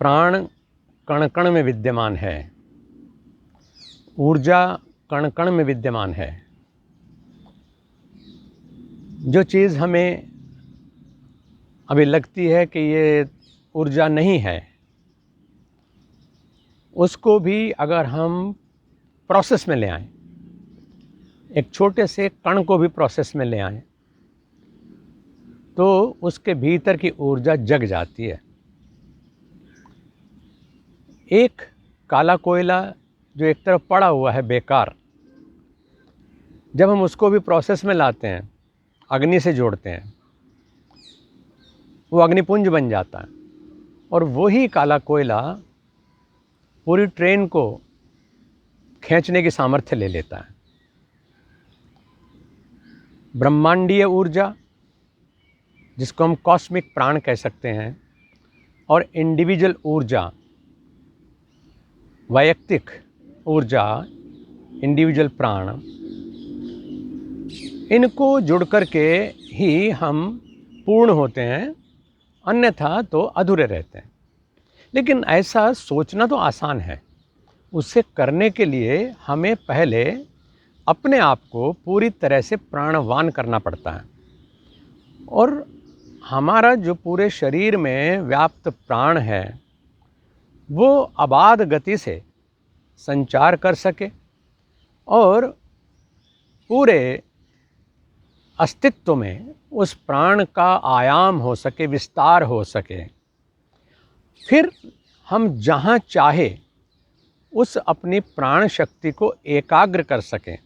प्राण कण कण में विद्यमान है, ऊर्जा कण कण में विद्यमान है। जो चीज़ हमें अभी लगती है कि ये ऊर्जा नहीं है, उसको भी अगर हम प्रोसेस में ले आएं, एक छोटे से कण को भी प्रोसेस में ले आएं, तो उसके भीतर की ऊर्जा जग जाती है। एक काला कोयला जो एक तरफ पड़ा हुआ है बेकार, जब हम उसको भी प्रोसेस में लाते हैं, अग्नि से जोड़ते हैं, वो अग्निपुंज बन जाता है और वही काला कोयला पूरी ट्रेन को खींचने की सामर्थ्य ले लेता है। ब्रह्मांडीय ऊर्जा, जिसको हम कॉस्मिक प्राण कह सकते हैं, और इंडिविजुअल ऊर्जा, वैयक्तिक ऊर्जा, इंडिविजुअल प्राण, इनको जुड़ करके ही हम पूर्ण होते हैं, अन्यथा तो अधूरे रहते हैं। लेकिन ऐसा सोचना तो आसान है, उसे करने के लिए हमें पहले अपने आप को पूरी तरह से प्राणवान करना पड़ता है। और हमारा जो पूरे शरीर में व्याप्त प्राण है, वो अबाध गति से संचार कर सके और पूरे अस्तित्व में उस प्राण का आयाम हो सके, विस्तार हो सके। फिर हम जहाँ चाहे उस अपनी प्राण शक्ति को एकाग्र कर सकें।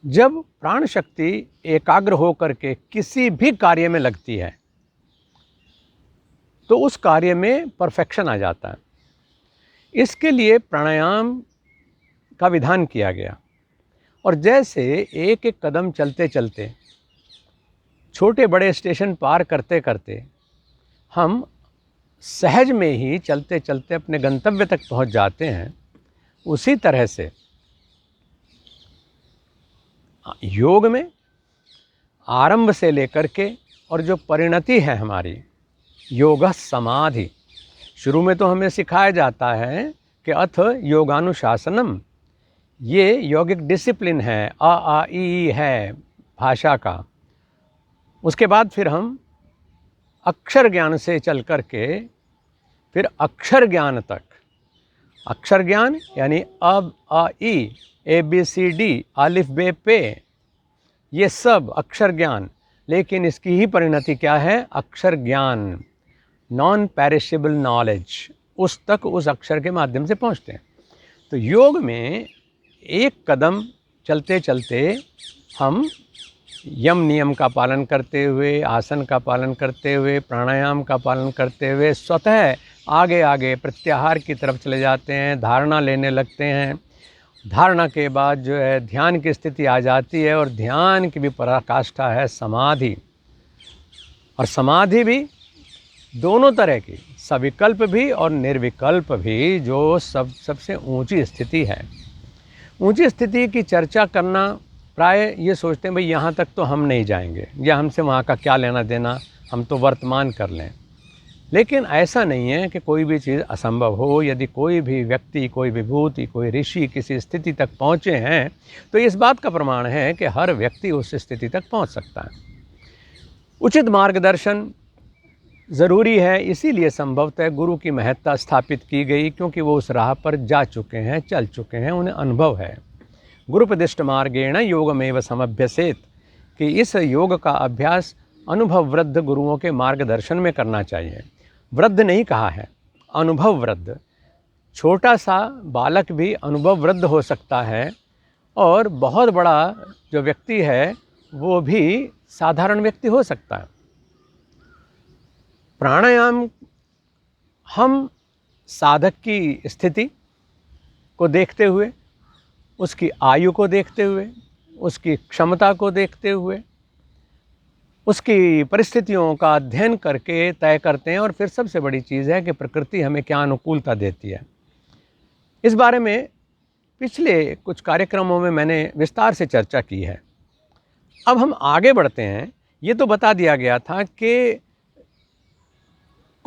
जब प्राण शक्ति एकाग्र होकर के किसी भी कार्य में लगती है, तो उस कार्य में परफेक्शन आ जाता है। इसके लिए प्राणायाम का विधान किया गया। और जैसे एक एक कदम चलते चलते, छोटे बड़े स्टेशन पार करते करते हम सहज में ही चलते चलते अपने गंतव्य तक पहुंच जाते हैं, उसी तरह से योग में आरंभ से लेकर के और जो परिणति है हमारी, योग समाधि, शुरू में तो हमें सिखाया जाता है कि अथ योगानुशासनम, ये यौगिक डिसिप्लिन है, अ आ इ ई है भाषा का। उसके बाद फिर हम अक्षर ज्ञान से चल कर के फिर अक्षर ज्ञान तक, अक्षर ज्ञान यानी अब अ ई, ए बी सी डी, अलिफ बे पे, ये सब अक्षर ज्ञान। लेकिन इसकी ही परिणति क्या है? अक्षर ज्ञान, नॉन पेरिशेबल नॉलेज, उस तक उस अक्षर के माध्यम से पहुंचते हैं। तो योग में एक कदम चलते चलते हम यम नियम का पालन करते हुए, आसन का पालन करते हुए, प्राणायाम का पालन करते हुए स्वतः आगे आगे प्रत्याहार की तरफ चले जाते हैं, धारणा लेने लगते हैं। धारणा के बाद जो है ध्यान की स्थिति आ जाती है, और ध्यान की भी पराकाष्ठा है समाधि। और समाधि भी दोनों तरह की, सविकल्प भी और निर्विकल्प भी, जो सबसे ऊंची स्थिति है। ऊंची स्थिति की चर्चा करना प्राय ये सोचते हैं भाई यहाँ तक तो हम नहीं जाएंगे, या हमसे वहाँ का क्या लेना देना, हम तो वर्तमान कर लें। लेकिन ऐसा नहीं है कि कोई भी चीज़ असंभव हो। यदि कोई भी व्यक्ति, कोई विभूति, कोई ऋषि किसी स्थिति तक पहुँचे हैं, तो इस बात का प्रमाण है कि हर व्यक्ति उस स्थिति तक पहुँच सकता है। उचित मार्गदर्शन ज़रूरी है, इसीलिए संभवतः गुरु की महत्ता स्थापित की गई, क्योंकि वो उस राह पर जा चुके हैं, चल चुके हैं, उन्हें अनुभव है। गुरुपदिष्ट मार्गेण योगमेव समभ्यसेत, कि इस योग का अभ्यास अनुभव वृद्ध गुरुओं के मार्गदर्शन में करना चाहिए। वृद्ध नहीं कहा है, अनुभव वृद्ध। छोटा सा बालक भी अनुभव वृद्ध हो सकता है, और बहुत बड़ा जो व्यक्ति है वो भी साधारण व्यक्ति हो सकता है। प्राणायाम हम साधक की स्थिति को देखते हुए, उसकी आयु को देखते हुए, उसकी क्षमता को देखते हुए, उसकी परिस्थितियों का अध्ययन करके तय करते हैं। और फिर सबसे बड़ी चीज़ है कि प्रकृति हमें क्या अनुकूलता देती है। इस बारे में पिछले कुछ कार्यक्रमों में मैंने विस्तार से चर्चा की है। अब हम आगे बढ़ते हैं। ये तो बता दिया गया था कि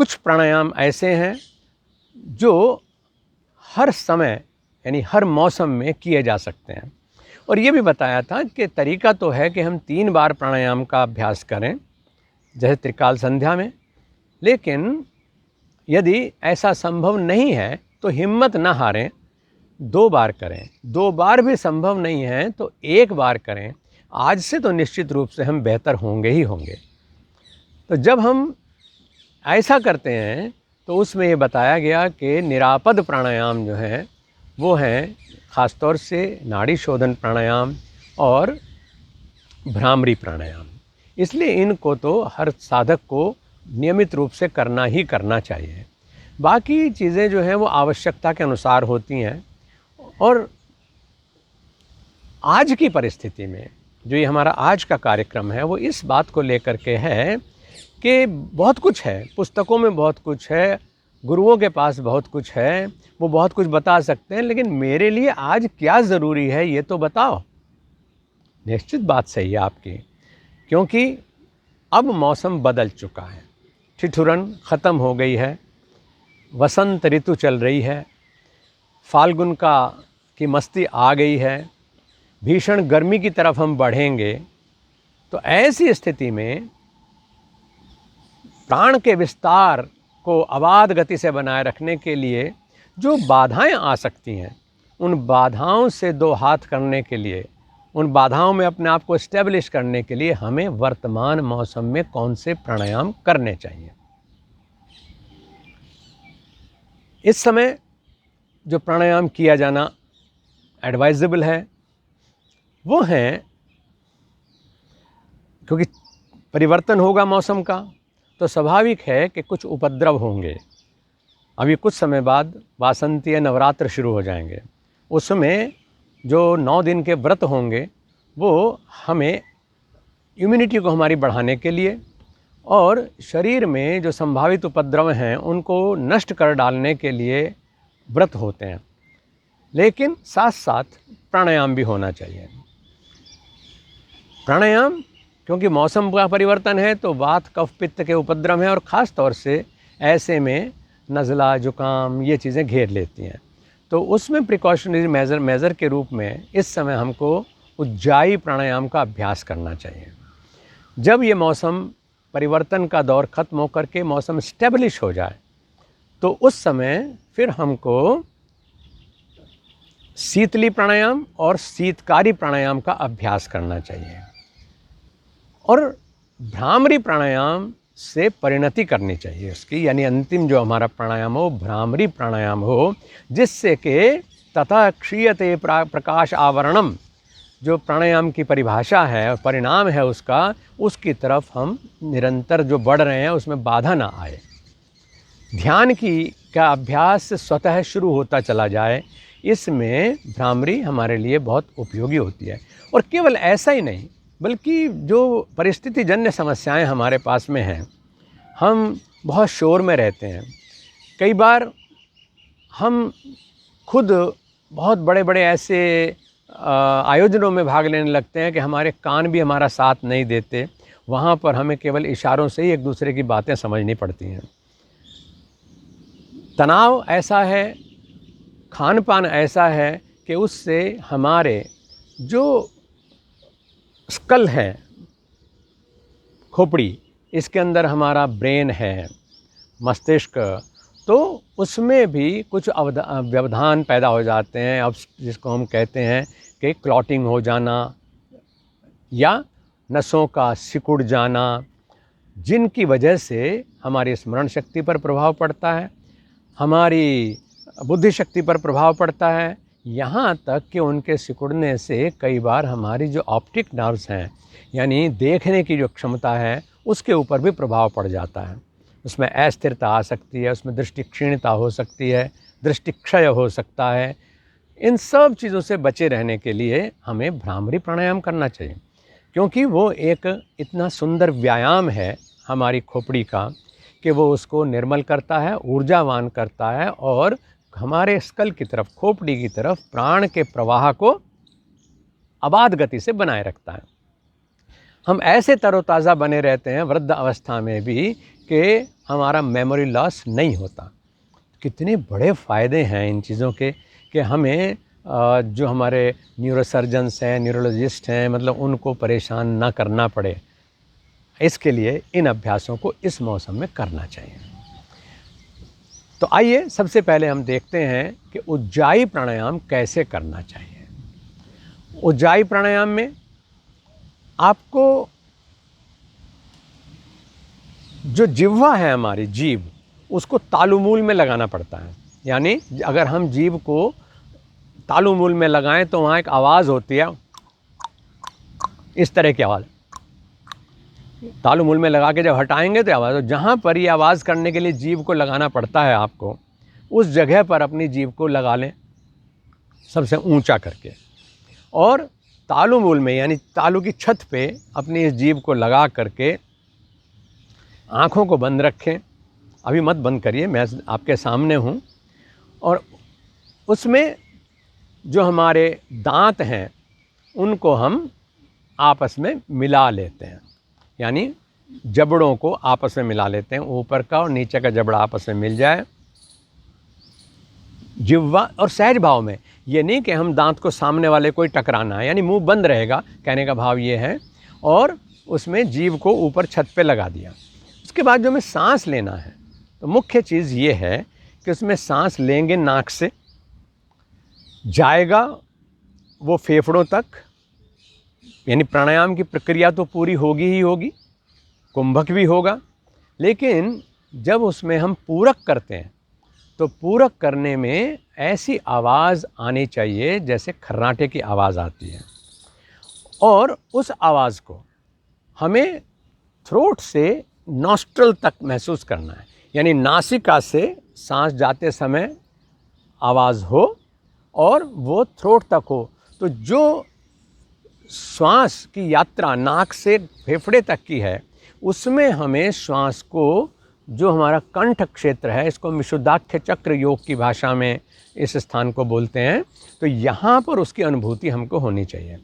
कुछ प्राणायाम ऐसे हैं जो हर समय यानी हर मौसम में किए जा सकते हैं। और ये भी बताया था कि तरीका तो है कि हम 3 बार प्राणायाम का अभ्यास करें, जैसे त्रिकाल संध्या में, लेकिन यदि ऐसा संभव नहीं है तो हिम्मत न हारें, 2 बार करें। 2 बार भी संभव नहीं है तो 1 बार करें। आज से तो निश्चित रूप से हम बेहतर होंगे ही होंगे। तो जब हम ऐसा करते हैं तो उसमें ये बताया गया कि निरापद प्राणायाम जो हैं वो हैं ख़ासतौर से नाड़ी शोधन प्राणायाम और भ्रामरी प्राणायाम। इसलिए इनको तो हर साधक को नियमित रूप से करना ही करना चाहिए। बाकी चीज़ें जो हैं वो आवश्यकता के अनुसार होती हैं। और आज की परिस्थिति में जो ये हमारा आज का कार्यक्रम है वो इस बात को लेकर के है कि बहुत कुछ है, पुस्तकों में बहुत कुछ है, गुरुओं के पास बहुत कुछ है, वो बहुत कुछ बता सकते हैं, लेकिन मेरे लिए आज क्या ज़रूरी है ये तो बताओ। निश्चित बात सही है आपकी, क्योंकि अब मौसम बदल चुका है, ठिठुरन ख़त्म हो गई है, वसंत ऋतु चल रही है, फाल्गुन की मस्ती आ गई है, भीषण गर्मी की तरफ हम बढ़ेंगे। तो ऐसी स्थिति में प्राण के विस्तार को अबाध गति से बनाए रखने के लिए जो बाधाएं आ सकती हैं, उन बाधाओं से 2 हाथ करने के लिए, उन बाधाओं में अपने आप को एस्टेब्लिश करने के लिए हमें वर्तमान मौसम में कौन से प्राणायाम करने चाहिए। इस समय जो प्राणायाम किया जाना एडवाइजेबल है वो हैं, क्योंकि परिवर्तन होगा मौसम का तो स्वाभाविक है कि कुछ उपद्रव होंगे। अभी कुछ समय बाद वासंती नवरात्र शुरू हो जाएंगे। उसमें जो 9 दिन के व्रत होंगे वो हमें इम्यूनिटी को हमारी बढ़ाने के लिए और शरीर में जो संभावित उपद्रव हैं उनको नष्ट कर डालने के लिए व्रत होते हैं। लेकिन साथ साथ प्राणायाम भी होना चाहिए। प्राणायाम क्योंकि मौसम का परिवर्तन है तो वात कफ पित्त के उपद्रव हैं और ख़ास तौर से ऐसे में नज़ला जुकाम ये चीज़ें घेर लेती हैं। तो उसमें प्रिकॉशनरी मेज़र के रूप में इस समय हमको उज्जाई प्राणायाम का अभ्यास करना चाहिए। जब ये मौसम परिवर्तन का दौर ख़त्म होकर के मौसम स्टेबलिश हो जाए तो उस समय फिर हमको शीतली प्राणायाम और शीतकारी प्राणायाम का अभ्यास करना चाहिए और भ्रामरी प्राणायाम से परिणति करनी चाहिए उसकी, यानी अंतिम जो हमारा प्राणायाम हो भ्रामरी प्राणायाम हो, जिससे कि तथा क्षीयते प्रकाश आवरणम जो प्राणायाम की परिभाषा है और परिणाम है उसका, उसकी तरफ हम निरंतर जो बढ़ रहे हैं उसमें बाधा ना आए। ध्यान का अभ्यास स्वतः शुरू होता चला जाए, इसमें भ्रामरी हमारे लिए बहुत उपयोगी होती है। और केवल ऐसा ही नहीं बल्कि जो परिस्थिति जन्य समस्याएं हमारे पास में हैं, हम बहुत शोर में रहते हैं, कई बार हम खुद बहुत बड़े बड़े ऐसे आयोजनों में भाग लेने लगते हैं कि हमारे कान भी हमारा साथ नहीं देते, वहाँ पर हमें केवल इशारों से ही एक दूसरे की बातें समझनी पड़ती हैं। तनाव ऐसा है, खान पान ऐसा है कि उससे हमारे जो स्कल है, खोपड़ी, इसके अंदर हमारा ब्रेन है, मस्तिष्क, तो उसमें भी कुछ व्यवधान पैदा हो जाते हैं। अब जिसको हम कहते हैं कि क्लॉटिंग हो जाना या नसों का सिकुड़ जाना, जिनकी वजह से हमारी स्मरण शक्ति पर प्रभाव पड़ता है, हमारी बुद्धि शक्ति पर प्रभाव पड़ता है, यहाँ तक कि उनके सिकुड़ने से कई बार हमारी जो ऑप्टिक नर्व्स हैं यानी देखने की जो क्षमता है उसके ऊपर भी प्रभाव पड़ जाता है। उसमें अस्थिरता आ सकती है, उसमें दृष्टि क्षीणता हो सकती है, दृष्टि क्षय हो सकता है। इन सब चीज़ों से बचे रहने के लिए हमें भ्रामरी प्राणायाम करना चाहिए, क्योंकि वो एक इतना सुंदर व्यायाम है हमारी खोपड़ी का कि वो उसको निर्मल करता है, ऊर्जावान करता है और हमारे स्कल की तरफ, खोपड़ी की तरफ प्राण के प्रवाह को अबाध गति से बनाए रखता है। हम ऐसे तरोताज़ा बने रहते हैं वृद्ध अवस्था में भी कि हमारा मेमोरी लॉस नहीं होता। कितने बड़े फ़ायदे हैं इन चीज़ों के कि हमें जो हमारे न्यूरोसर्जन्स हैं, न्यूरोलॉजिस्ट हैं, मतलब उनको परेशान ना करना पड़े। इसके लिए इन अभ्यासों को इस मौसम में करना चाहिए। तो आइए सबसे पहले हम देखते हैं कि उज्जाई प्राणायाम कैसे करना चाहिए। उज्जाई प्राणायाम में आपको जो जिह्वा है, हमारी जीभ, उसको तालुमूल में लगाना पड़ता है। यानी अगर हम जीभ को तालुमूल में लगाएं तो वहाँ एक आवाज़ होती है, इस तरह की आवाज़। तालुमूल में लगा के जब हटाएंगे तो आवाज़, जहाँ पर ये आवाज़ करने के लिए जीभ को लगाना पड़ता है आपको, उस जगह पर अपनी जीभ को लगा लें सबसे ऊंचा करके, और तालुमूल में यानी तालु की छत पे अपनी इस जीभ को लगा करके आँखों को बंद रखें। अभी मत बंद करिए, मैं आपके सामने हूँ। और उसमें जो हमारे दांत हैं उनको हम आपस में मिला लेते हैं, यानी जबड़ों को आपस में मिला लेते हैं, ऊपर का और नीचे का जबड़ा आपस में मिल जाए। जिह्वा और सहज भाव में, ये नहीं कि हम दांत को सामने वाले को ही टकराना है, यानी मुंह बंद रहेगा, कहने का भाव ये है। और उसमें जीभ को ऊपर छत पे लगा दिया। उसके बाद जो हमें सांस लेना है, तो मुख्य चीज़ ये है कि उसमें सांस लेंगे नाक से, जाएगा वो फेफड़ों तक, यानी प्राणायाम की प्रक्रिया तो पूरी होगी ही होगी, कुंभक भी होगा। लेकिन जब उसमें हम पूरक करते हैं तो पूरक करने में ऐसी आवाज़ आनी चाहिए जैसे खर्राटे की आवाज़ आती है, और उस आवाज़ को हमें थ्रोट से नॉस्ट्रल तक महसूस करना है, यानी नासिका से सांस जाते समय आवाज़ हो और वो थ्रोट तक हो। तो जो श्वास की यात्रा नाक से फेफड़े तक की है, उसमें हमें श्वास को, जो हमारा कंठ क्षेत्र है, इसको विशुद्धाख्य चक्र योग की भाषा में इस स्थान को बोलते हैं, तो यहाँ पर उसकी अनुभूति हमको होनी चाहिए।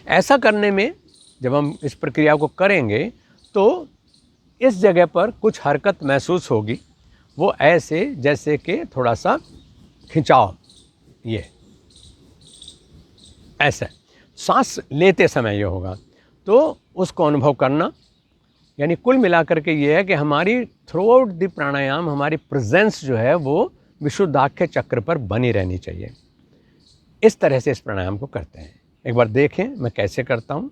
ऐसा करने में जब हम इस प्रक्रिया को करेंगे तो इस जगह पर कुछ हरकत महसूस होगी, वो ऐसे जैसे कि थोड़ा सा खिंचाव, ये ऐसे सांस लेते समय ये होगा, तो उसको अनुभव करना। यानी कुल मिलाकर के ये है कि हमारी थ्रू आउट द प्राणायाम हमारी प्रेजेंस जो है वो विशुद्धाख्य चक्र पर बनी रहनी चाहिए। इस तरह से इस प्राणायाम को करते हैं। एक बार देखें मैं कैसे करता हूँ।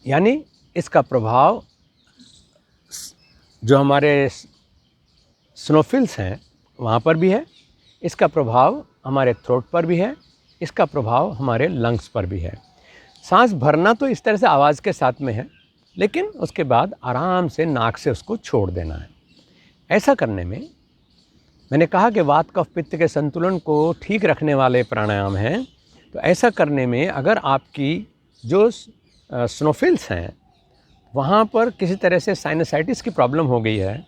यानी इसका प्रभाव जो हमारे स्नोफिल्स हैं वहाँ पर भी है, इसका प्रभाव हमारे थ्रोट पर भी है, इसका प्रभाव हमारे लंग्स पर भी है। सांस भरना तो इस तरह से आवाज़ के साथ में है, लेकिन उसके बाद आराम से नाक से उसको छोड़ देना है। ऐसा करने में मैंने कहा कि वात कफ पित्त के संतुलन को ठीक रखने वाले प्राणायाम हैं। तो ऐसा करने में अगर आपकी जो स्नोफिल्स हैं वहाँ पर किसी तरह से साइनसाइटिस की प्रॉब्लम हो गई है,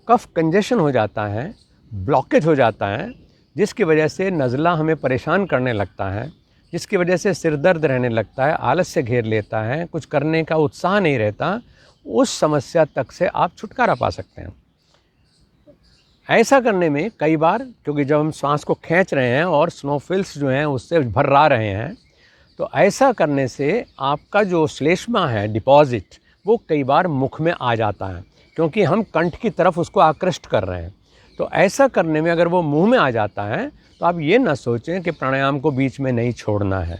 कफ कंजेशन हो जाता है, ब्लॉकेज हो जाता है, जिसकी वजह से नज़ला हमें परेशान करने लगता है, जिसकी वजह से सिर दर्द रहने लगता है, आलस्य घेर लेता है, कुछ करने का उत्साह नहीं रहता, उस समस्या तक से आप छुटकारा पा सकते हैं। ऐसा करने में कई बार, क्योंकि जब हम सांस को खींच रहे हैं और स्नोफिल्स जो हैं उससे भर्रा रहे हैं, तो ऐसा करने से आपका जो श्लेष्मा है डिपॉजिट, वो कई बार मुख में आ जाता है, क्योंकि हम कंठ की तरफ उसको आकृष्ट कर रहे हैं। तो ऐसा करने में अगर वो मुंह में आ जाता है तो आप ये ना सोचें कि प्राणायाम को बीच में नहीं छोड़ना है,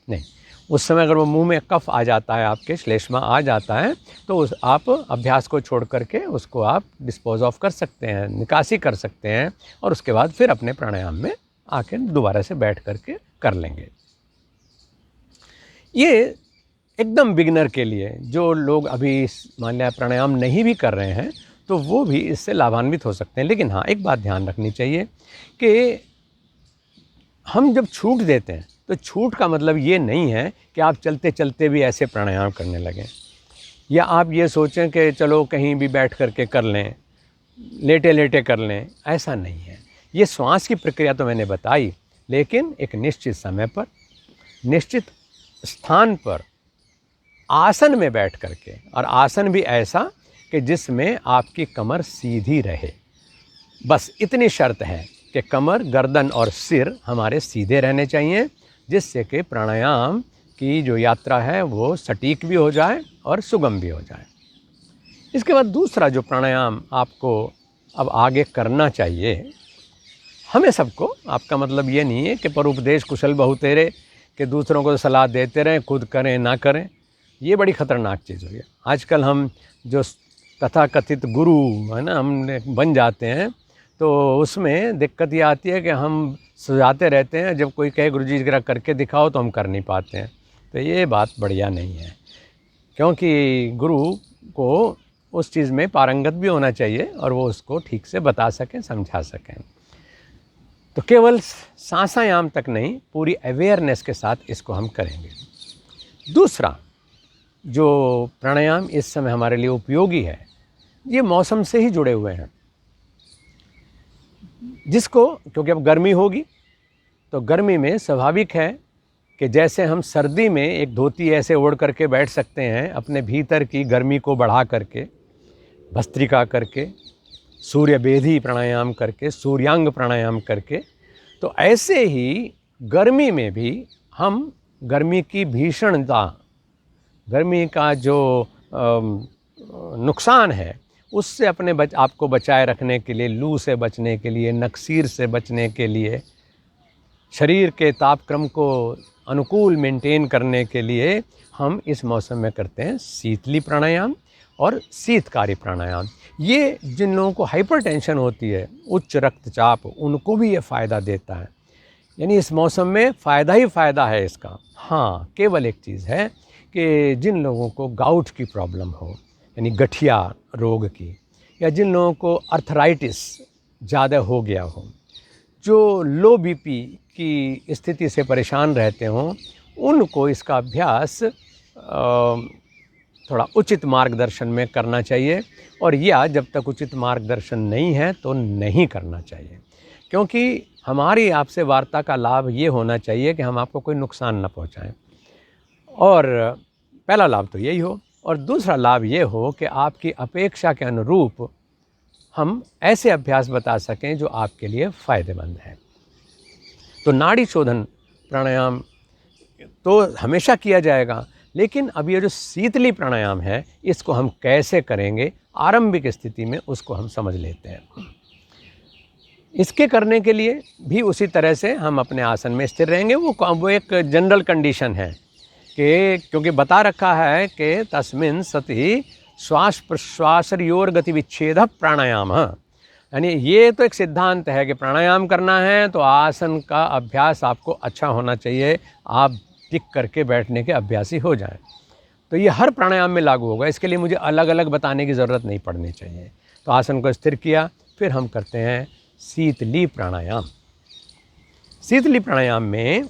नहीं। उस समय अगर वो मुंह में कफ आ जाता है, आपके श्लेष्मा आ जाता है, तो आप अभ्यास को छोड़ करके उसको आप डिस्पोज ऑफ कर सकते हैं, निकासी कर सकते हैं, और उसके बाद फिर अपने प्राणायाम में आके दोबारा से बैठ करके कर लेंगे। ये एकदम बिगिनर के लिए, जो लोग अभी मान लिया प्राणायाम नहीं भी कर रहे हैं तो वो भी इससे लाभान्वित हो सकते हैं। लेकिन हाँ, एक बात ध्यान रखनी चाहिए कि हम जब छूट देते हैं तो छूट का मतलब ये नहीं है कि आप चलते चलते भी ऐसे प्राणायाम करने लगें, या आप ये सोचें कि चलो कहीं भी बैठ करके कर लें, लेटे लेटे कर लें। ऐसा नहीं है। ये श्वास की प्रक्रिया तो मैंने बताई, लेकिन एक निश्चित समय पर, निश्चित स्थान पर, आसन में बैठ करके, और आसन भी ऐसा कि जिसमें आपकी कमर सीधी रहे। बस इतनी शर्त है कि कमर, गर्दन और सिर हमारे सीधे रहने चाहिए, जिससे कि प्राणायाम की जो यात्रा है वो सटीक भी हो जाए और सुगम भी हो जाए। इसके बाद दूसरा जो प्राणायाम आपको अब आगे करना चाहिए, हमें सबको, आपका मतलब ये नहीं है कि परोपदेश कुशल बहुतेरे, कि दूसरों को सलाह देते रहें, खुद करें ना करें। ये बड़ी ख़तरनाक चीज़ हुई है। आजकल हम जो तथाकथित गुरु है ना, हमने बन जाते हैं, तो उसमें दिक्कत ये आती है कि हम सुझाते रहते हैं, जब कोई कहे गुरुजी जरा करके दिखाओ तो हम कर नहीं पाते हैं। तो ये बात बढ़िया नहीं है, क्योंकि गुरु को उस चीज़ में पारंगत भी होना चाहिए और वो उसको ठीक से बता सकें, समझा सकें। तो केवल सांसायाम तक नहीं, पूरी अवेयरनेस के साथ इसको हम करेंगे। दूसरा जो प्राणायाम इस समय हमारे लिए उपयोगी है, ये मौसम से ही जुड़े हुए हैं। जिसको, क्योंकि अब गर्मी होगी, तो गर्मी में स्वाभाविक है कि जैसे हम सर्दी में एक धोती ऐसे ओढ़ करके बैठ सकते हैं, अपने भीतर की गर्मी को बढ़ा करके, भस्त्रिका करके, सूर्य बेधी प्राणायाम करके, सूर्यांग प्राणायाम करके, तो ऐसे ही गर्मी में भी हम गर्मी की भीषणता, गर्मी का जो नुकसान है, उससे अपने आपको बचाए रखने के लिए, लू से बचने के लिए, नक्सीर से बचने के लिए, शरीर के तापक्रम को अनुकूल मेंटेन करने के लिए हम इस मौसम में करते हैं शीतली प्राणायाम और शीतकारी प्राणायाम। ये जिन लोगों को हाइपरटेंशन होती है, उच्च रक्तचाप, उनको भी ये फ़ायदा देता है। यानी इस मौसम में फ़ायदा ही फ़ायदा है इसका। हाँ, केवल एक चीज़ है कि जिन लोगों को गाउट की प्रॉब्लम हो, यानी गठिया रोग की, या जिन लोगों को अर्थराइटिस ज़्यादा हो गया हो, जो लो बीपी की स्थिति से परेशान रहते हों, उनको इसका अभ्यास थोड़ा उचित मार्गदर्शन में करना चाहिए, और या जब तक उचित मार्गदर्शन नहीं है तो नहीं करना चाहिए। क्योंकि हमारी आपसे वार्ता का लाभ ये होना चाहिए कि हम आपको कोई नुकसान न पहुंचाएं, और पहला लाभ तो यही हो, और दूसरा लाभ ये हो कि आपकी अपेक्षा के अनुरूप हम ऐसे अभ्यास बता सकें जो आपके लिए फ़ायदेमंद है। तो नाड़ी शोधन प्राणायाम तो हमेशा किया जाएगा, लेकिन अब ये जो शीतली प्राणायाम है, इसको हम कैसे करेंगे आरंभिक स्थिति में, उसको हम समझ लेते हैं। इसके करने के लिए भी उसी तरह से हम अपने आसन में स्थिर रहेंगे। वो एक जनरल कंडीशन है कि क्योंकि बता रखा है कि तस्मिन् सति श्वास प्रश्वासयोर गति विच्छेद प्राणायाम, यानी ये तो एक सिद्धांत है कि प्राणायाम करना है तो आसन का अभ्यास आपको अच्छा होना चाहिए, आप टिक करके बैठने के अभ्यासी हो जाएं। तो ये हर प्राणायाम में लागू होगा, इसके लिए मुझे अलग अलग बताने की ज़रूरत नहीं पड़नी चाहिए। तो आसन को स्थिर किया, फिर हम करते हैं शीतली प्राणायाम। शीतली प्राणायाम में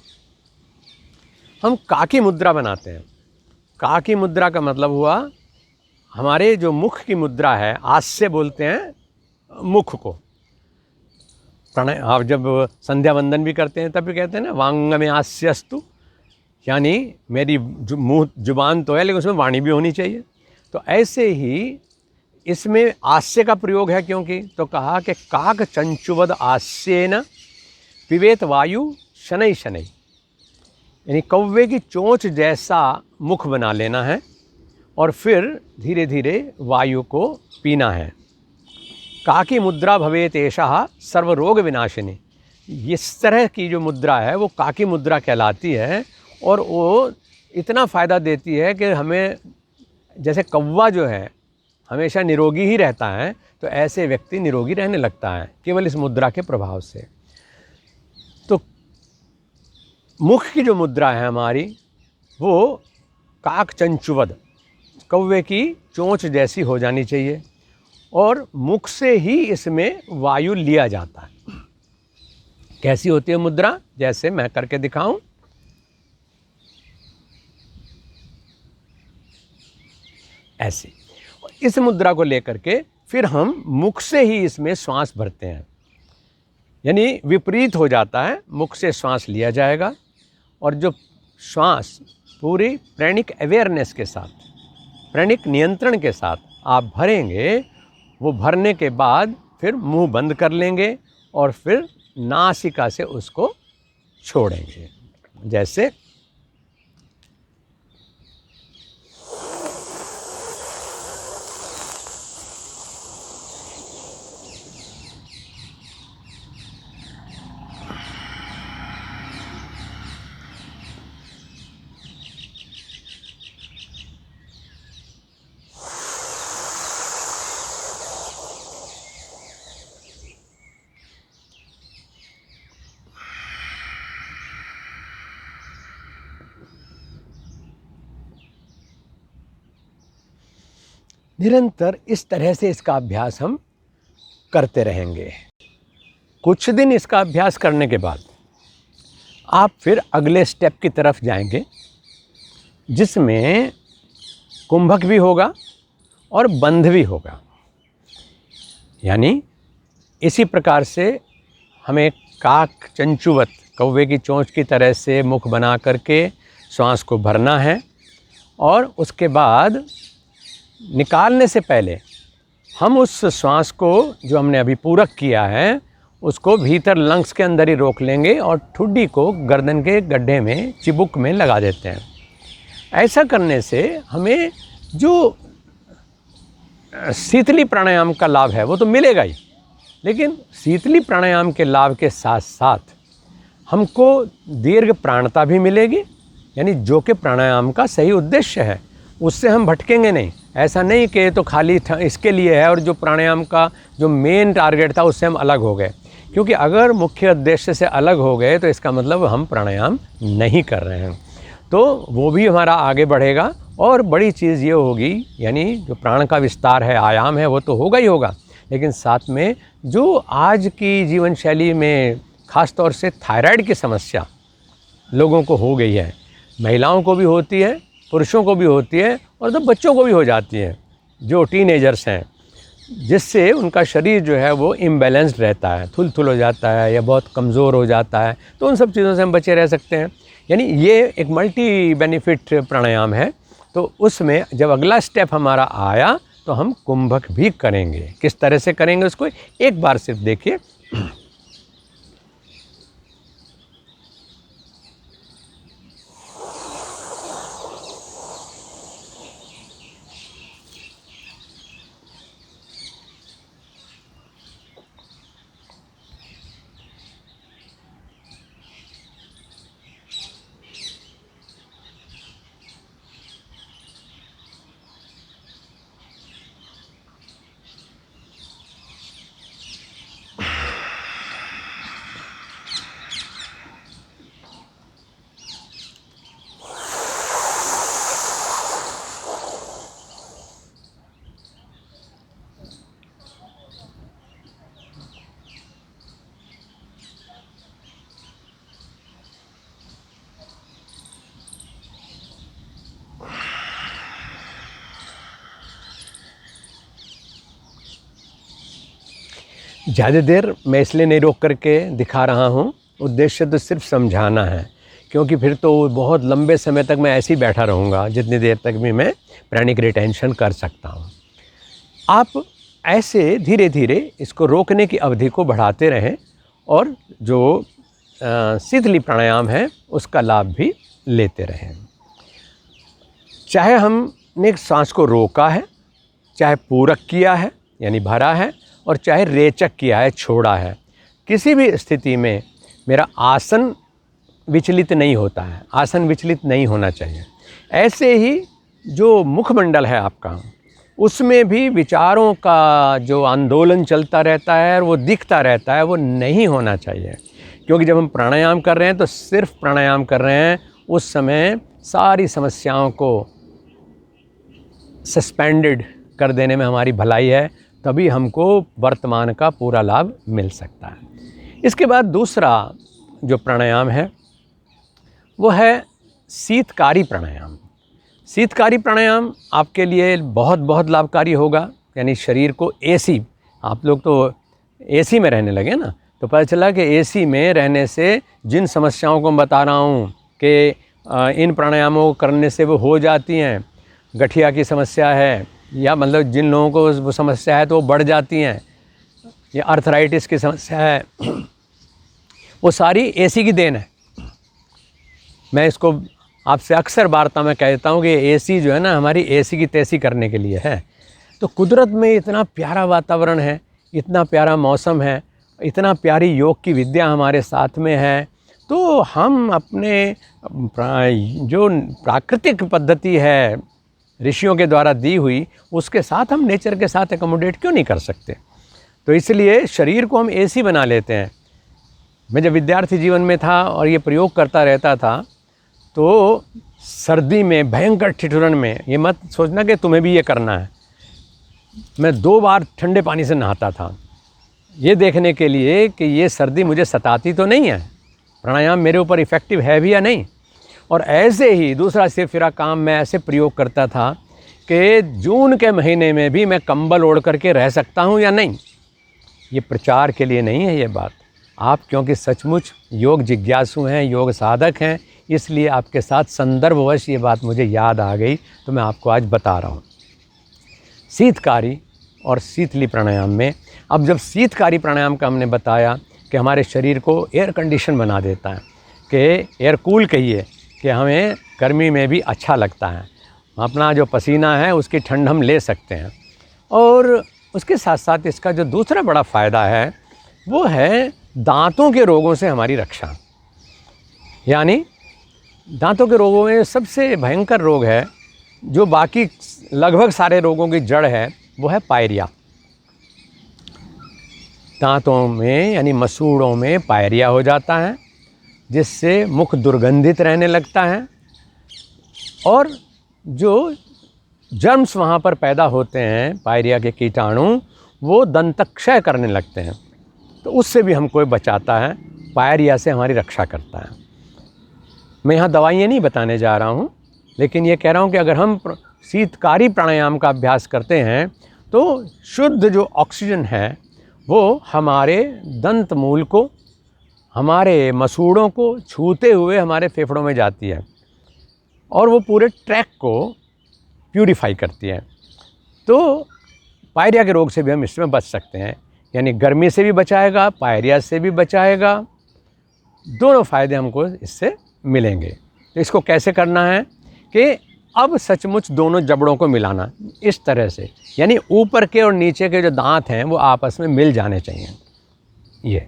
हम काकी मुद्रा बनाते हैं। काकी मुद्रा का मतलब हुआ, हमारे जो मुख की मुद्रा है, आस्य बोलते हैं मुख को। प्राणायाम आप जब संध्या वंदन भी करते हैं तब भी कहते हैं ना, वांग में आस्यस्तु, यानी मेरी मुँह जुबान तो है लेकिन उसमें वाणी भी होनी चाहिए। तो ऐसे ही इसमें आस्य का प्रयोग है, क्योंकि तो कहा कि काक चंचुवद आस्येन पिबेत वायु शनै शनै, यानी कौवे की चोंच जैसा मुख बना लेना है और फिर धीरे धीरे वायु को पीना है। काकी मुद्रा भवेत एषः सर्वरोग विनाशिनी, इस तरह की जो मुद्रा है वो काकी मुद्रा कहलाती है, और वो इतना फ़ायदा देती है कि हमें, जैसे कौवा जो है हमेशा निरोगी ही रहता है, तो ऐसे व्यक्ति निरोगी रहने लगता है केवल इस मुद्रा के प्रभाव से। तो मुख की जो मुद्रा है हमारी वो काक चंचुवद, कौवे की चोंच जैसी हो जानी चाहिए और मुख से ही इसमें वायु लिया जाता है। कैसी होती है मुद्रा? जैसे मैं करके दिखाऊं। ऐसी। इस मुद्रा को लेकर के फिर हम मुख से ही इसमें श्वास भरते हैं, यानी विपरीत हो जाता है। मुख से श्वास लिया जाएगा और जो श्वास पूरी प्रेणिक अवेयरनेस के साथ, प्रेणिक नियंत्रण के साथ आप भरेंगे, वो भरने के बाद फिर मुंह बंद कर लेंगे और फिर नासिका से उसको छोड़ेंगे। जैसे निरंतर इस तरह से इसका अभ्यास हम करते रहेंगे। कुछ दिन इसका अभ्यास करने के बाद आप फिर अगले स्टेप की तरफ जाएंगे, जिसमें कुंभक भी होगा और बंध भी होगा। यानी इसी प्रकार से हमें काक चंचुवत, कौवे की चोंच की तरह से मुख बना करके श्वास को भरना है और उसके बाद निकालने से पहले हम उस श्वास को जो हमने अभी पूरक किया है उसको भीतर लंग्स के अंदर ही रोक लेंगे और ठुड्डी को गर्दन के गड्ढे में, चिबुक में लगा देते हैं। ऐसा करने से हमें जो शीतली प्राणायाम का लाभ है वो तो मिलेगा ही, लेकिन शीतली प्राणायाम के लाभ के साथ साथ हमको दीर्घ प्राणता भी मिलेगी। यानी जो कि प्राणायाम का सही उद्देश्य है उससे हम भटकेंगे नहीं। ऐसा नहीं कि तो खाली इसके लिए है और जो प्राणायाम का जो मेन टारगेट था उससे हम अलग हो गए, क्योंकि अगर मुख्य उद्देश्य से अलग हो गए तो इसका मतलब हम प्राणायाम नहीं कर रहे हैं, तो वो भी हमारा आगे बढ़ेगा। और बड़ी चीज़ ये होगी, यानी जो प्राण का विस्तार है, आयाम है, वो तो होगा ही होगा, लेकिन साथ में जो आज की जीवन शैली में ख़ास तौर से थायराइड की समस्या लोगों को हो गई है, महिलाओं को भी होती है, पुरुषों को भी होती है और तो बच्चों को भी हो जाती है, जो टीनेजर्स हैं, जिससे उनका शरीर जो है वो इम्बैलेंस्ड रहता है, थुल हो जाता है या बहुत कमज़ोर हो जाता है। तो उन सब चीज़ों से हम बचे रह सकते हैं। यानी ये एक मल्टी बेनिफिट प्राणायाम है। तो उसमें जब अगला स्टेप हमारा आया तो हम कुंभक भी करेंगे। किस तरह से करेंगे उसको एक बार सिर्फ देखिए। ज़्यादा देर मैं इसलिए नहीं रोक करके दिखा रहा हूँ, उद्देश्य तो सिर्फ समझाना है, क्योंकि फिर तो बहुत लंबे समय तक मैं ऐसे ही बैठा रहूँगा जितनी देर तक भी मैं प्राणिक रिटेंशन कर सकता हूँ। आप ऐसे धीरे धीरे इसको रोकने की अवधि को बढ़ाते रहें और जो शीतली प्राणायाम है उसका लाभ भी लेते रहें। चाहे हमने सांस को रोका है, चाहे पूरक किया है यानी भरा है, और चाहे रेचक किया है, छोड़ा है, किसी भी स्थिति में मेरा आसन विचलित नहीं होता है, आसन विचलित नहीं होना चाहिए। ऐसे ही जो मुखमंडल है आपका, उसमें भी विचारों का जो आंदोलन चलता रहता है और वो दिखता रहता है, वो नहीं होना चाहिए, क्योंकि जब हम प्राणायाम कर रहे हैं तो सिर्फ प्राणायाम कर रहे हैं, उस समय सारी समस्याओं को सस्पेंडेड कर देने में हमारी भलाई है, तभी हमको वर्तमान का पूरा लाभ मिल सकता है। इसके बाद दूसरा जो प्राणायाम है वो है शीतकारी प्राणायाम। शीतकारी प्राणायाम आपके लिए बहुत बहुत लाभकारी होगा। यानी शरीर को एसी, आप लोग तो एसी में रहने लगे ना, तो पता चला कि एसी में रहने से जिन समस्याओं को मैं बता रहा हूँ कि इन प्राणायामों को करने से वो हो जाती हैं, गठिया की समस्या है या मतलब जिन लोगों को वो समस्या है तो वो बढ़ जाती हैं, या अर्थराइटिस की समस्या है, वो सारी एसी की देन है। मैं इसको आपसे अक्सर वार्ता में कहता हूँ कि एसी जो है ना हमारी एसी की तैसी करने के लिए है। तो कुदरत में इतना प्यारा वातावरण है, इतना प्यारा मौसम है, इतना प्यारी योग की विद्या हमारे साथ में है, तो हम अपने जो प्राकृतिक पद्धति है ऋषियों के द्वारा दी हुई, उसके साथ हम नेचर के साथ एकोमोडेट क्यों नहीं कर सकते। तो इसलिए शरीर को हम एसी बना लेते हैं। मैं जब विद्यार्थी जीवन में था और ये प्रयोग करता रहता था, तो सर्दी में भयंकर ठिठुरन में, ये मत सोचना कि तुम्हें भी ये करना है, मैं 2 बार ठंडे पानी से नहाता था ये देखने के लिए कि ये सर्दी मुझे सताती तो नहीं है, प्राणायाम मेरे ऊपर इफ़ेक्टिव है भी या नहीं। और ऐसे ही दूसरा सिरफिरा काम मैं ऐसे प्रयोग करता था कि जून के महीने में भी मैं कंबल ओढ़ करके रह सकता हूँ या नहीं। ये प्रचार के लिए नहीं है ये बात, आप क्योंकि सचमुच योग जिज्ञासु हैं, योग साधक हैं, इसलिए आपके साथ संदर्भवश ये बात मुझे याद आ गई, तो मैं आपको आज बता रहा हूँ। शीतकारी और शीतली प्राणायाम में, अब जब शीतकारी प्राणायाम का हमने बताया कि हमारे शरीर को एयर कंडीशन बना देता है, कि एयर कूल कहिए, कि हमें गर्मी में भी अच्छा लगता है, अपना जो पसीना है उसकी ठंड हम ले सकते हैं। और उसके साथ साथ इसका जो दूसरा बड़ा फ़ायदा है वो है दांतों के रोगों से हमारी रक्षा। यानी दांतों के रोगों में सबसे भयंकर रोग है, जो बाकी लगभग सारे रोगों की जड़ है, वो है पायरिया। दांतों में यानी मसूड़ों में पायरिया हो जाता है, जिससे मुख दुर्गंधित रहने लगता है और जो जर्म्स वहाँ पर पैदा होते हैं, पायरिया के कीटाणु, वो दंतक्षय करने लगते हैं। तो उससे भी हमको बचाता है, पायरिया से हमारी रक्षा करता है। मैं यहाँ दवाइयाँ नहीं बताने जा रहा हूँ, लेकिन ये कह रहा हूँ कि अगर हम शीतकारी प्राणायाम का अभ्यास करते हैं तो शुद्ध जो ऑक्सीजन है वो हमारे दंत मूल को, हमारे मसूड़ों को छूते हुए हमारे फेफड़ों में जाती है और वो पूरे ट्रैक को प्यूरिफाई करती है। तो पायरिया के रोग से भी हम इसमें बच सकते हैं, यानी गर्मी से भी बचाएगा, पायरिया से भी बचाएगा, दोनों फ़ायदे हमको इससे मिलेंगे। तो इसको कैसे करना है कि अब सचमुच दोनों जबड़ों को मिलाना इस तरह से, यानी ऊपर के और नीचे के जो दांत हैं वो आपस में मिल जाने चाहिए, ये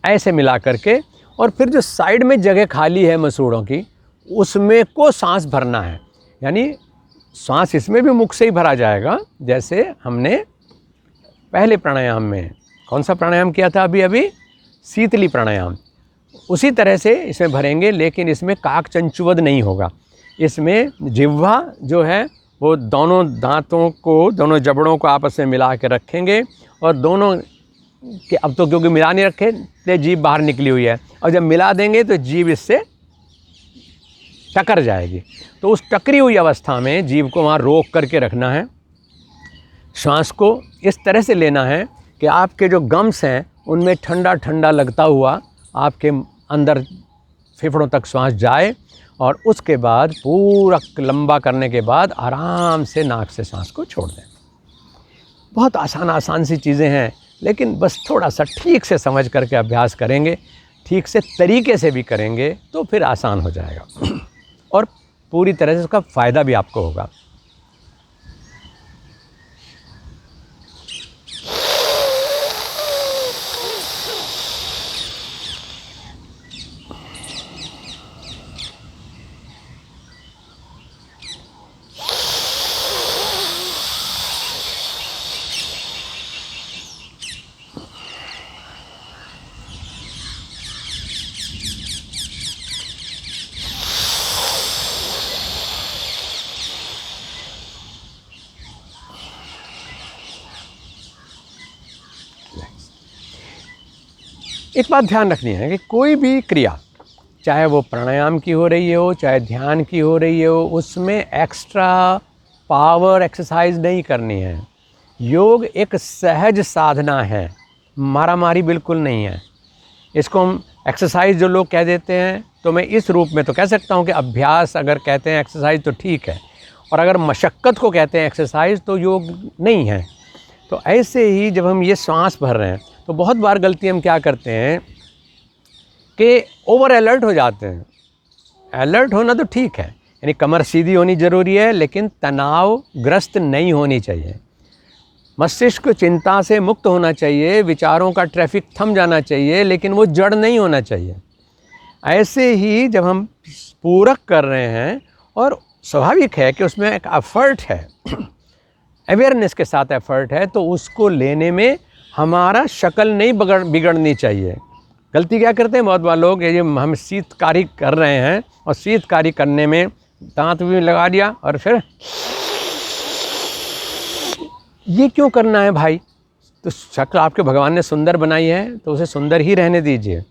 ऐसे मिला करके, और फिर जो साइड में जगह खाली है मसूड़ों की, उसमें को सांस भरना है। यानी सांस इसमें भी मुख से ही भरा जाएगा, जैसे हमने पहले प्राणायाम में कौन सा प्राणायाम किया था, अभी शीतली प्राणायाम, उसी तरह से इसमें भरेंगे, लेकिन इसमें काक चंचुवद नहीं होगा। इसमें जिह्वा जो है वो दोनों दांतों को, दोनों जबड़ों को आपस में मिला के रखेंगे, और दोनों के, अब तो क्योंकि मिला नहीं रखे तो जीभ बाहर निकली हुई है, और जब मिला देंगे तो जीभ इससे टकर जाएगी। तो उस टकरी हुई अवस्था में जीभ को वहाँ रोक करके रखना है। श्वास को इस तरह से लेना है कि आपके जो गम्स हैं उनमें ठंडा ठंडा लगता हुआ आपके अंदर फेफड़ों तक श्वास जाए, और उसके बाद पूरा लंबा करने के बाद आराम से नाक से सांस को छोड़ दें। बहुत आसान सी चीज़ें हैं, लेकिन बस थोड़ा सा ठीक से समझ करके अभ्यास करेंगे, ठीक से तरीके से भी करेंगे तो फिर आसान हो जाएगा और पूरी तरह से उसका फ़ायदा भी आपको होगा। एक बात ध्यान रखनी है कि कोई भी क्रिया, चाहे वो प्राणायाम की हो रही हो, चाहे ध्यान की हो रही हो, उसमें एक्स्ट्रा पावर एक्सरसाइज नहीं करनी है। योग एक सहज साधना है, मारामारी बिल्कुल नहीं है। इसको हम एक्सरसाइज जो लोग कह देते हैं, तो मैं इस रूप में तो कह सकता हूँ कि अभ्यास अगर कहते हैं एक्सरसाइज तो ठीक है, और अगर मशक्क़त को कहते हैं एक्सरसाइज तो योग नहीं है। तो ऐसे ही जब हम ये सांस भर रहे हैं तो बहुत बार गलती हम क्या करते हैं कि ओवर अलर्ट हो जाते हैं। अलर्ट होना तो ठीक है, यानी कमर सीधी होनी ज़रूरी है, लेकिन तनावग्रस्त नहीं होनी चाहिए। मस्तिष्क चिंता से मुक्त होना चाहिए, विचारों का ट्रैफिक थम जाना चाहिए, लेकिन वो जड़ नहीं होना चाहिए। ऐसे ही जब हम पूरक कर रहे हैं, और स्वाभाविक है कि उसमें एक एफर्ट है, अवेयरनेस के साथ एफर्ट है, तो उसको लेने में हमारा शक्ल नहीं बिगड़नी चाहिए। गलती क्या करते हैं बहुत बार लोग, ये हम शीतकारी कर रहे हैं और शीतकारी करने में दांत भी लगा दिया और फिर ये क्यों करना है भाई? तो शक्ल आपके भगवान ने सुंदर बनाई है तो उसे सुंदर ही रहने दीजिए,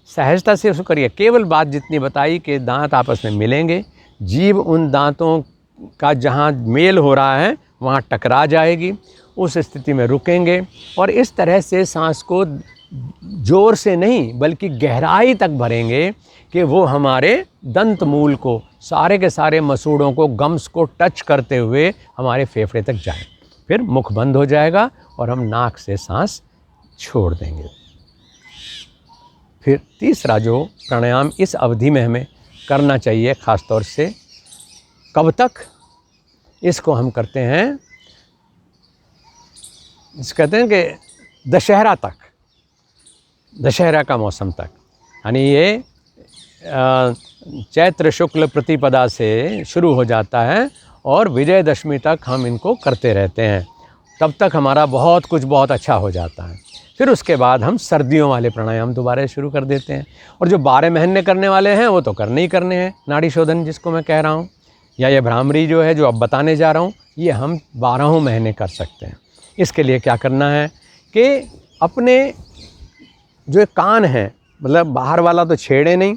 सहजता से उसको करिए। केवल बात जितनी बताई कि दांत आपस में मिलेंगे, जीभ उन दांतों का जहाँ मेल हो रहा है वहाँ टकरा जाएगी, उस स्थिति में रुकेंगे और इस तरह से सांस को जोर से नहीं बल्कि गहराई तक भरेंगे कि वो हमारे दंत मूल को, सारे के सारे मसूड़ों को, गम्स को टच करते हुए हमारे फेफड़े तक जाए। फिर मुख बंद हो जाएगा और हम नाक से सांस छोड़ देंगे। फिर तीसरा जो प्राणायाम इस अवधि में हमें करना चाहिए ख़ास तौर से, कब तक? इसको हम करते हैं, इस कहते हैं कि दशहरा तक, दशहरा का मौसम तक, यानी ये चैत्र शुक्ल प्रतिपदा से शुरू हो जाता है और विजयदशमी तक हम इनको करते रहते हैं। तब तक हमारा बहुत कुछ बहुत अच्छा हो जाता है। फिर उसके बाद हम सर्दियों वाले प्राणायाम दोबारा शुरू कर देते हैं, और जो 12 महीने करने वाले हैं वो तो करने ही करने हैं। नाड़ी शोधन जिसको मैं कह रहा हूँ, या ये भ्रामरी जो है जो अब बताने जा रहा हूँ, ये हम 12 महीने कर सकते हैं। इसके लिए क्या करना है कि अपने जो कान है, मतलब बाहर वाला तो छेड़े नहीं,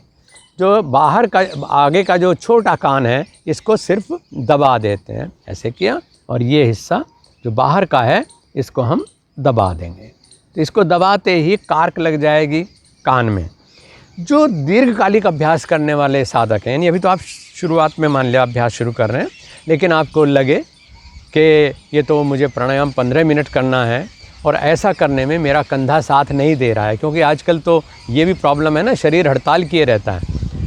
जो बाहर का आगे का जो छोटा कान है इसको सिर्फ दबा देते हैं, ऐसे किया, और ये हिस्सा जो बाहर का है इसको हम दबा देंगे। तो इसको दबाते ही कार्क लग जाएगी कान में। जो दीर्घकालिक अभ्यास करने वाले साधक हैं, यानी अभी तो आप शुरुआत में मान लिया अभ्यास शुरू कर रहे हैं, लेकिन आपको लगे कि ये तो मुझे प्राणायाम 15 मिनट करना है और ऐसा करने में मेरा कंधा साथ नहीं दे रहा है, क्योंकि आजकल तो ये भी प्रॉब्लम है ना, शरीर हड़ताल किए रहता है,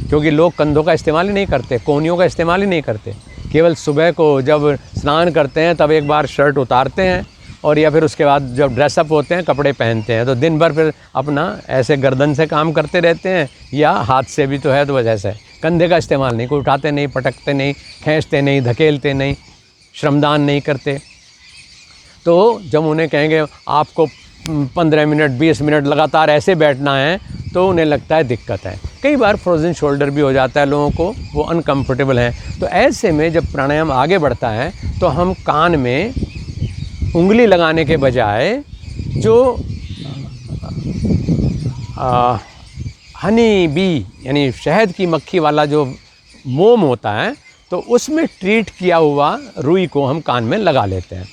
क्योंकि लोग कंधों का इस्तेमाल ही नहीं करते, कोहनियों का इस्तेमाल ही नहीं करते। केवल सुबह को जब स्नान करते हैं तब एक बार शर्ट उतारते हैं, और या फिर उसके बाद जब ड्रेसअप होते हैं कपड़े पहनते हैं, तो दिन भर फिर अपना ऐसे गर्दन से काम करते रहते हैं, या हाथ से भी तो है, तो बस ऐसे कंधे का इस्तेमाल नहीं, कोई उठाते नहीं, पटकते नहीं, खींचते नहीं, धकेलते नहीं, श्रमदान नहीं करते। तो जब उन्हें कहेंगे आपको 15 मिनट 20 मिनट लगातार ऐसे बैठना है, तो उन्हें लगता है दिक्कत है। कई बार फ्रोजन शोल्डर भी हो जाता है लोगों को, वो अनकम्फर्टेबल हैं। तो ऐसे में जब प्राणायाम आगे बढ़ता है तो हम कान में उंगली लगाने के बजाय जो हनी बी यानी शहद की मक्खी वाला जो मोम होता है, तो उसमें ट्रीट किया हुआ रुई को हम कान में लगा लेते हैं,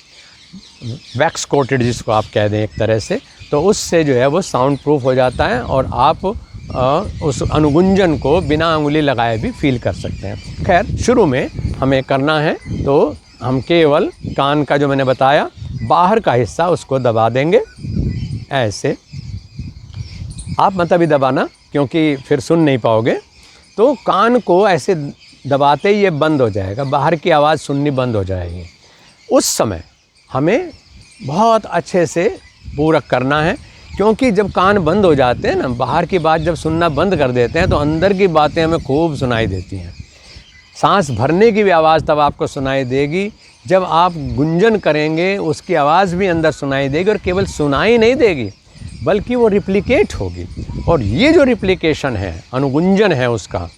वैक्स कोटेड जिसको आप कह दें एक तरह से। तो उससे जो है वो साउंड प्रूफ हो जाता है और आप उस अनुगुंजन को बिना उंगली लगाए भी फील कर सकते हैं। खैर, शुरू में हमें करना है तो हम केवल कान का जो मैंने बताया बाहर का हिस्सा उसको दबा देंगे ऐसे। आप मत अभी दबाना क्योंकि फिर सुन नहीं पाओगे। तो कान को ऐसे दबाते ही ये बंद हो जाएगा, बाहर की आवाज़ सुननी बंद हो जाएगी। उस समय हमें बहुत अच्छे से पूरक करना है, क्योंकि जब कान बंद हो जाते हैं ना, बाहर की बात जब सुनना बंद कर देते हैं तो अंदर की बातें हमें खूब सुनाई देती हैं। सांस भरने की भी आवाज़ तब आपको सुनाई देगी जब आप गुंजन करेंगे, उसकी आवाज़ भी अंदर सुनाई देगी, और केवल सुनाई नहीं देगी बल्कि वो रिप्लिकेट होगी। और ये जो रिप्लिकेशन है, अनुगुंजन है उसका,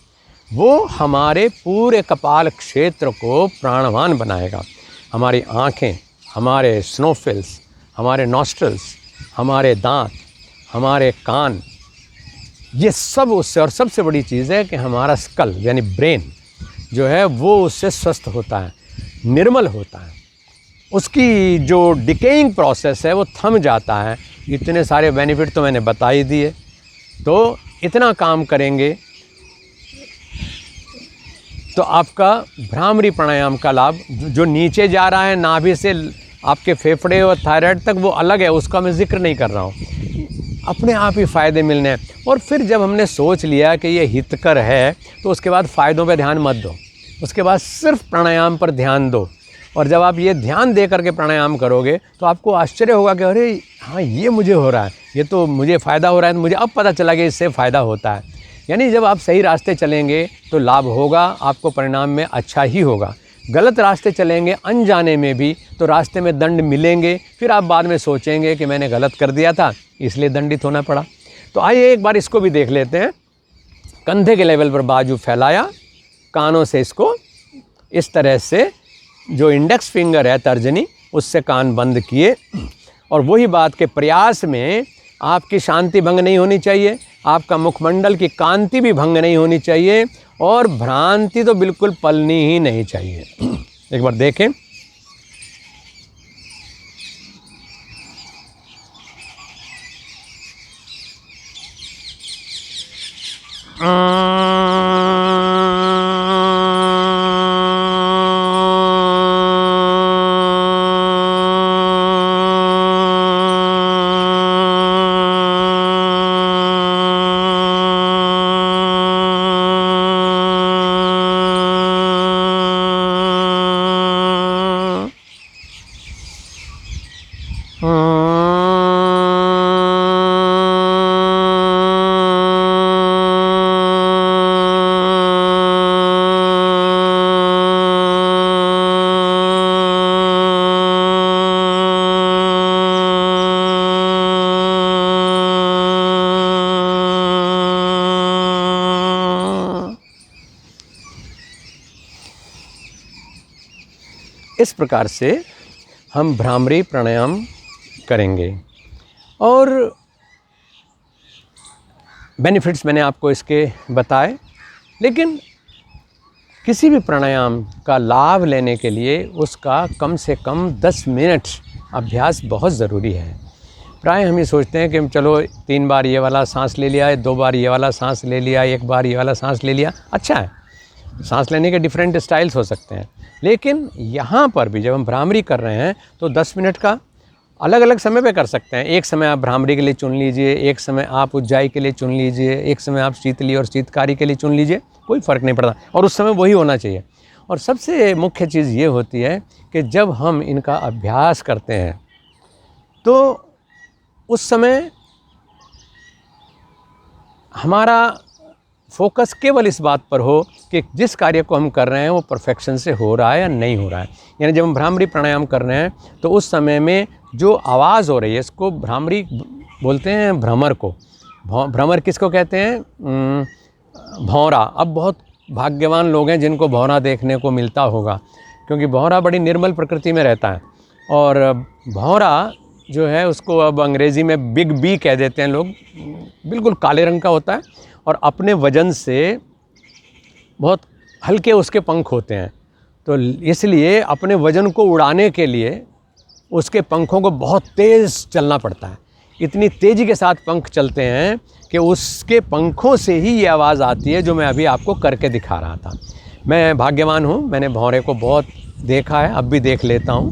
वो हमारे पूरे कपाल क्षेत्र को प्राणवान बनाएगा। हमारी आँखें, हमारे स्नोफिल्स, हमारे नॉस्ट्रल्स, हमारे दांत, हमारे कान, ये सब उससे, और सबसे बड़ी चीज़ है कि हमारा स्कल यानी ब्रेन जो है वो उससे स्वस्थ होता है, निर्मल होता है, उसकी जो डिकेइंग प्रोसेस है वो थम जाता है। इतने सारे बेनिफिट तो मैंने बता ही दिए। तो इतना काम करेंगे तो आपका भ्रामरी प्राणायाम का लाभ जो नीचे जा रहा है नाभि से आपके फेफड़े और थायराइड तक, वो अलग है, उसका मैं जिक्र नहीं कर रहा हूँ, अपने आप ही फ़ायदे मिलने हैं। और फिर जब हमने सोच लिया कि ये हितकर है तो उसके बाद फ़ायदों पे ध्यान मत दो, उसके बाद सिर्फ प्राणायाम पर ध्यान दो। और जब आप ये ध्यान दे करके प्राणायाम करोगे तो आपको आश्चर्य होगा कि अरे हाँ, ये मुझे हो रहा है, ये तो मुझे फ़ायदा हो रहा है, तो मुझे अब पता चला कि इससे फ़ायदा होता है। यानी जब आप सही रास्ते चलेंगे तो लाभ होगा, आपको परिणाम में अच्छा ही होगा। गलत रास्ते चलेंगे अनजाने में भी तो रास्ते में दंड मिलेंगे, फिर आप बाद में सोचेंगे कि मैंने गलत कर दिया था इसलिए दंडित होना पड़ा। तो आइए एक बार इसको भी देख लेते हैं। कंधे के लेवल पर बाजू फैलाया, कानों से इसको इस तरह से, जो इंडेक्स फिंगर है तर्जनी, उससे कान बंद किए। और वही बात के प्रयास में आपकी शांति भंग नहीं होनी चाहिए, आपका मुखमंडल की कांति भी भंग नहीं होनी चाहिए, और भ्रांति तो बिल्कुल पलनी ही नहीं चाहिए। एक बार देखें। इस प्रकार से हम भ्रामरी प्राणायाम करेंगे। और बेनिफिट्स मैंने आपको इसके बताए, लेकिन किसी भी प्राणायाम का लाभ लेने के लिए उसका कम से कम 10 मिनट अभ्यास बहुत ज़रूरी है। प्राय हम ये सोचते हैं कि चलो 3 बार ये वाला सांस ले लिया, 2 बार ये वाला सांस ले लिया, 1 बार ये वाला सांस ले लिया, अच्छा है, सांस लेने के डिफरेंट स्टाइल्स हो सकते हैं। लेकिन यहाँ पर भी जब हम भ्रामरी कर रहे हैं तो 10 मिनट का अलग अलग समय पे कर सकते हैं। एक समय आप भ्रामरी के लिए चुन लीजिए, एक समय आप उज्जाई के लिए चुन लीजिए, एक समय आप शीतली और शीतकारी के लिए चुन लीजिए, कोई फ़र्क नहीं पड़ता, और उस समय वही होना चाहिए। और सबसे मुख्य चीज़ ये होती है कि जब हम इनका अभ्यास करते हैं तो उस समय हमारा फोकस केवल इस बात पर हो कि जिस कार्य को हम कर रहे हैं वो परफेक्शन से हो रहा है या नहीं हो रहा है। यानी जब हम भ्रामरी प्राणायाम कर रहे हैं तो उस समय में जो आवाज़ हो रही है, इसको भ्रामरी बोलते हैं, भ्रमर को। भ्रमर किसको कहते हैं? भौंरा। अब बहुत भाग्यवान लोग हैं जिनको भौंरा देखने को मिलता होगा, क्योंकि भौंरा बड़ी निर्मल प्रकृति में रहता है। और भौंरा जो है उसको अब अंग्रेज़ी में बिग बी कह देते हैं लोग, बिल्कुल काले रंग का होता है और अपने वजन से बहुत हल्के उसके पंख होते हैं। तो इसलिए अपने वजन को उड़ाने के लिए उसके पंखों को बहुत तेज़ चलना पड़ता है। इतनी तेज़ी के साथ पंख चलते हैं कि उसके पंखों से ही ये आवाज़ आती है जो मैं अभी आपको करके दिखा रहा था। मैं भाग्यवान हूँ, मैंने भौरे को बहुत देखा है, अब भी देख लेता हूँ,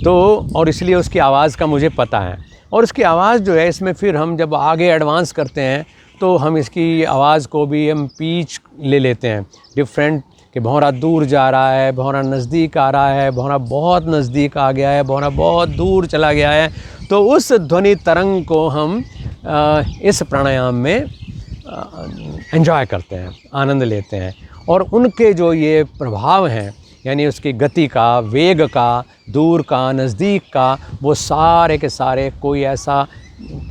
तो और इसलिए उसकी आवाज़ का मुझे पता है। और उसकी आवाज़ जो है, इसमें फिर हम जब आगे एडवांस करते हैं तो हम इसकी आवाज़ को भी हम पीच ले लेते हैं डिफरेंट, कि भौरा दूर जा रहा है, भौरा नज़दीक आ रहा है, भौरा बहुत नज़दीक आ गया है, भौरा बहुत दूर चला गया है। तो उस ध्वनि तरंग को हम इस प्राणायाम में एंजॉय करते हैं, आनंद लेते हैं। और उनके जो ये प्रभाव हैं, यानी उसकी गति का, वेग का, दूर का, नज़दीक का, वो सारे के सारे, कोई ऐसा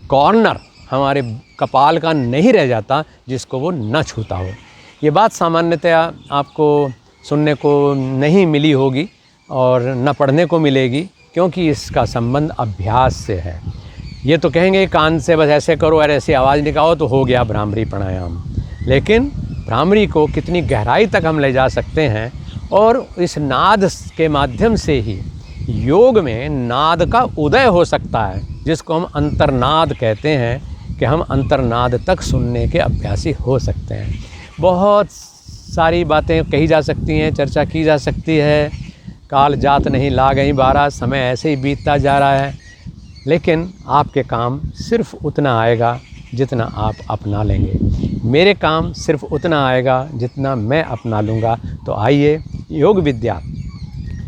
कॉर्नर हमारे कपाल का नहीं रह जाता जिसको वो न छूता हो। ये बात सामान्यतया आपको सुनने को नहीं मिली होगी और न पढ़ने को मिलेगी, क्योंकि इसका संबंध अभ्यास से है। ये तो कहेंगे कान से बस ऐसे करो और ऐसी आवाज़ निकालो तो हो गया भ्रामरी प्राणायाम, लेकिन भ्रामरी को कितनी गहराई तक हम ले जा सकते हैं। और इस नाद के माध्यम से ही योग में नाद का उदय हो सकता है, जिसको हम अंतर्नाद कहते हैं, कि हम अंतर्नाद तक सुनने के अभ्यासी हो सकते हैं। बहुत सारी बातें कही जा सकती हैं, चर्चा की जा सकती है। काल जात नहीं ला गई 12, समय ऐसे ही बीतता जा रहा है, लेकिन आपके काम सिर्फ उतना आएगा जितना आप अपना लेंगे। मेरे काम सिर्फ उतना आएगा जितना मैं अपना लूँगा। तो आइए योग विद्या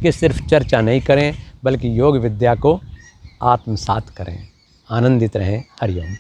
की सिर्फ चर्चा नहीं करें, बल्कि योग विद्या को आत्मसात करें। आनंदित रहें। हरिओम।